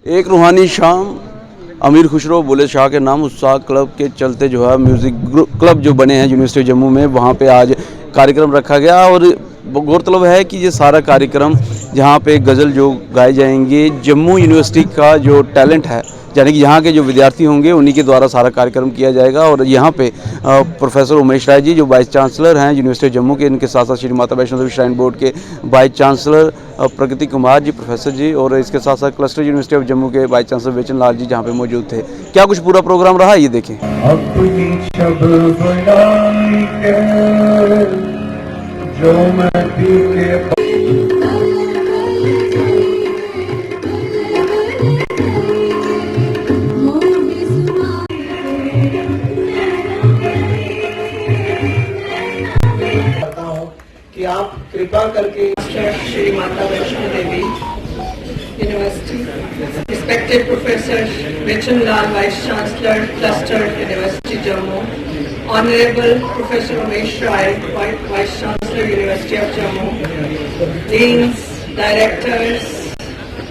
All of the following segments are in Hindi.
एक रूहानी शाम अमीर खुसरो बुल्ले शाह के नाम उत्साह क्लब के चलते जो है म्यूज़िक क्लब जो बने हैं यूनिवर्सिटी जम्मू में, वहाँ पे आज कार्यक्रम रखा गया। और गौरतलब है कि ये सारा कार्यक्रम जहाँ पे गज़ल जो गाए जाएंगे, जम्मू यूनिवर्सिटी का जो टैलेंट है, यानी कि यहाँ के जो विद्यार्थी होंगे उन्हीं के द्वारा सारा कार्यक्रम किया जाएगा। और यहाँ पे प्रोफेसर उमेश राय जी जो वाइस चांसलर हैं यूनिवर्सिटी जम्मू के, इनके साथ साथ श्री माता वैष्णो देवी श्राइन बोर्ड के वाइस चांसलर प्रगति कुमार जी प्रोफेसर जी, और इसके साथ साथ क्लस्टर यूनिवर्सिटी ऑफ जम्मू के वाइस चांसलर बेचन लाल जी जहाँ पे मौजूद थे। क्या कुछ पूरा प्रोग्राम रहा ये देखें। कि आप कृपा करके Shri Mata Vaishno Devi university, respected professor Bechan Lal vice chancellor cluster university Jammu, honourable professor Umesh Rai vice chancellor university of Jammu, deans, directors,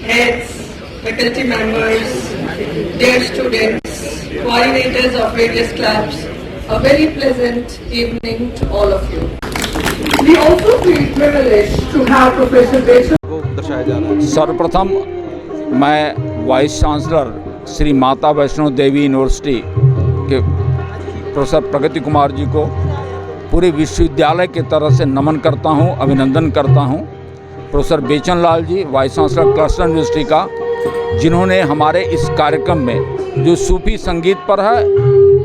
heads, faculty members, dear students, coordinators of various clubs, a very pleasant evening to all of you. We also feel privileged to have Professor Bechu. सर्वप्रथम मैं vice chancellor Shri Mata Vaishno Devi university के प्रोफेसर प्रगति कुमार जी को पूरे विश्वविद्यालय की तरफ से नमन करता हूं, अभिनंदन करता हूं। Professor Bechan Lal ji vice chancellor cluster university का, जिन्होंने हमारे इस कार्यक्रम में जो सूफी संगीत पर है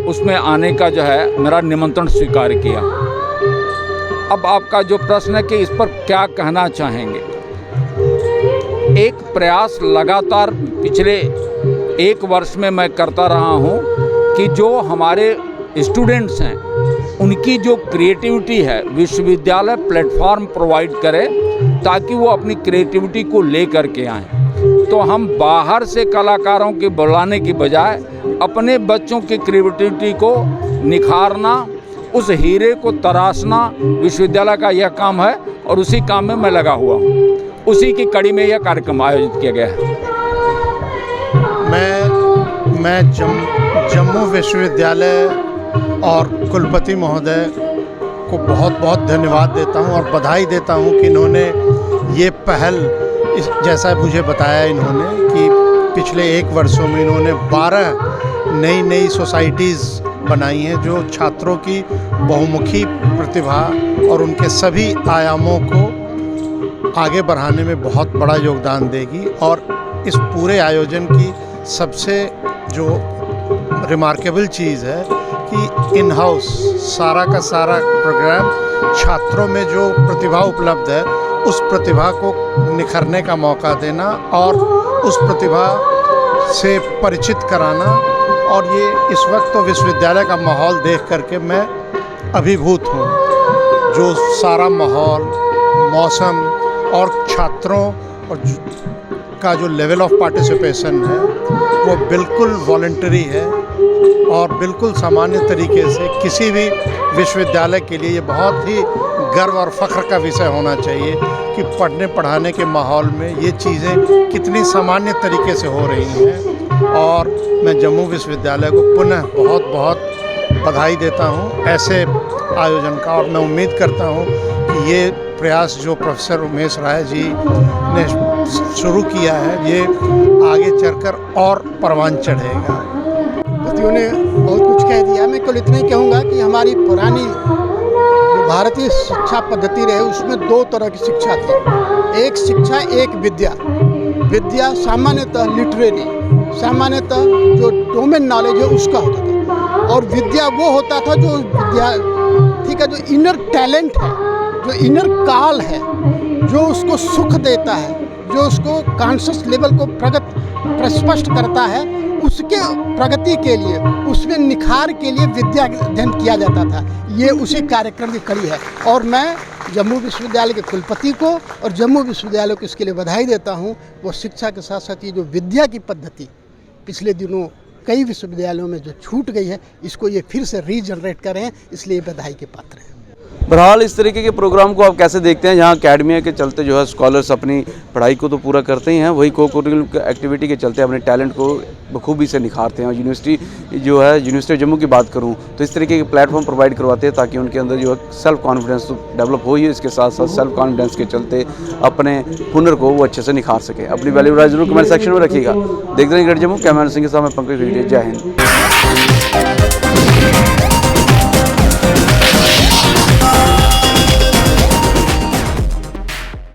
उसमें आने का जो है मेरा निमंत्रण स्वीकार किया। अब आपका जो प्रश्न है कि इस पर क्या कहना चाहेंगे, एक प्रयास लगातार पिछले एक वर्ष में मैं करता रहा हूं कि जो हमारे स्टूडेंट्स हैं उनकी जो क्रिएटिविटी है विश्वविद्यालय प्लेटफॉर्म प्रोवाइड करे ताकि वो अपनी क्रिएटिविटी को ले कर के आएँ। तो हम बाहर से कलाकारों के बुलाने की बजाय अपने बच्चों की क्रिएटिविटी को निखारना, उस हीरे को तराशना विश्वविद्यालय का यह काम है और उसी काम में मैं लगा हुआ हूँ। उसी की कड़ी में यह कार्यक्रम आयोजित किया गया है। मैं जम्मू विश्वविद्यालय और कुलपति महोदय को बहुत बहुत धन्यवाद देता हूँ और बधाई देता हूँ कि इन्होंने ये पहल, जैसा मुझे बताया इन्होंने कि पिछले एक वर्षों में इन्होंने 12 नई सोसाइटीज़ बनाई हैं जो छात्रों की बहुमुखी प्रतिभा और उनके सभी आयामों को आगे बढ़ाने में बहुत बड़ा योगदान देगी। और इस पूरे आयोजन की सबसे जो रिमार्केबल चीज़ है कि इन हाउस सारा का सारा प्रोग्राम छात्रों में जो प्रतिभा उपलब्ध है उस प्रतिभा को निखरने का मौका देना और उस प्रतिभा से परिचित कराना। और ये इस वक्त तो विश्वविद्यालय का माहौल देख करके मैं अभिभूत हूँ। जो सारा माहौल, मौसम और छात्रों और का जो लेवल ऑफ पार्टिसिपेशन है वो बिल्कुल वॉलंटरी है और बिल्कुल सामान्य तरीके से किसी भी विश्वविद्यालय के लिए ये बहुत ही गर्व और फ़ख्र का विषय होना चाहिए कि पढ़ने पढ़ाने के माहौल में ये चीज़ें कितनी सामान्य तरीके से हो रही हैं। और मैं जम्मू विश्वविद्यालय को पुनः बहुत बहुत बधाई देता हूँ ऐसे आयोजन का। और मैं उम्मीद करता हूँ कि ये प्रयास जो प्रोफेसर उमेश राय जी ने शुरू किया है ये आगे चलकर और परवान चढ़ेगा। व्यक्तियों ने बहुत कुछ कह दिया, मैं केवल इतना ही कहूँगा कि हमारी पुरानी जो भारतीय शिक्षा पद्धति रही उसमें 2 तरह की शिक्षा थी। एक शिक्षा, एक विद्या। विद्या सामान्यतः लिटरेरी, सामान्यतः जो डोमेन नॉलेज है उसका होता था, और विद्या वो होता था जो विद्यार्थी का जो इनर टैलेंट है, जो इनर काल है, जो उसको सुख देता है, जो उसको कॉन्शियस लेवल को प्रस्पष्ट करता है, उसके प्रगति के लिए, उसमें निखार के लिए विद्या अध्ययन किया जाता था। ये उसी कार्यक्रम की कड़ी है और मैं जम्मू विश्वविद्यालय के कुलपति को और जम्मू विश्वविद्यालय को इसके लिए बधाई देता हूँ। वो शिक्षा के साथ साथ ये जो विद्या की पद्धति पिछले दिनों कई विश्वविद्यालयों में जो छूट गई है, इसको ये फिर से रीजनरेट करें, इसलिए बधाई के पात्र हैं। बहरहाल इस तरीके के प्रोग्राम को आप कैसे देखते हैं, जहां अकेडमिया के चलते जो है स्कॉलर्स अपनी पढ़ाई को तो पूरा करते ही हैं, वही को करिकुलर एक्टिविटी के चलते अपने टैलेंट को बखूबी से निखारते हैं। और यूनिवर्सिटी जो है, यूनिवर्सिटी ऑफ जम्मू की बात करूं तो इस तरीके के प्लेटफॉर्म प्रोवाइड करवाते हैं ताकि उनके अंदर जो है सेल्फ कॉन्फिडेंस तो डेवलप हो ही, इसके साथ साथ सेल्फ कॉन्फिडेंस के चलते अपने हुनर को वो अच्छे से निखार सके। अपनी वैल्यू राय जरूर कमेंट सेक्शन में रखिएगा। देखते रहिए ग्रेट जम्मू। कैमरा सिंह के साथ मैं पंकज वीडियो। जय हिंद।